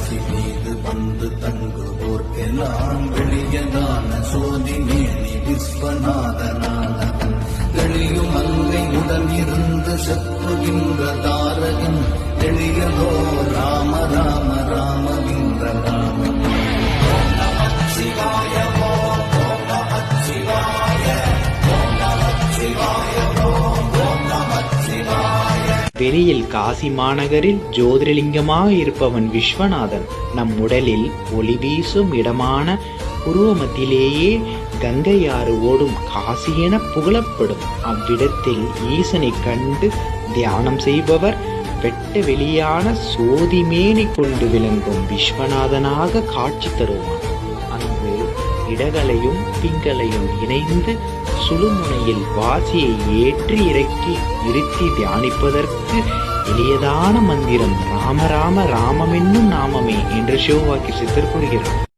காட்சி மீது வந்து தங்குவோர்க்கெல்லாம் வெளியதான சோதி மேனி விஸ்வநாதனானவன் தெளியும் அங்கை உடன் இருந்து சத்துகின்ற தாரகன் எளியதோ ராம ராம ராமகின்ற ராமன். ஓம் நம சிவாய ஓம் நம சிவாய ஓம் நம சிவாய ஓம் நம சிவாய. வெளியில் காசி மாநகரில் ஜோதிர்லிங்கமாக இருப்பவன் விஸ்வநாதன் நம் உடலில் ஒளி வீசும் இடமான உருவமத்திலேயே கங்கையாறு ஓடும் காசி என புகழப்படும் அவ்விடத்தில் ஈசனை கண்டு தியானம் செய்பவர் வெட்ட வெளியான சோதிமேனி கொண்டு விளங்கும் விஸ்வநாதனாக காட்சி தருவான். அங்கு இடகலையும் பிங்களையும் இணைந்து சுழுமுனையில் வாசியை ஏற்றி இறக்கி நிறுத்தி தியானிப்பதற்கு எளியதான மந்திரம் ராம ராம ராமம் என்னும் நாமமே என்று சிவவாக்கி சித்தர் கூறுகிறார்.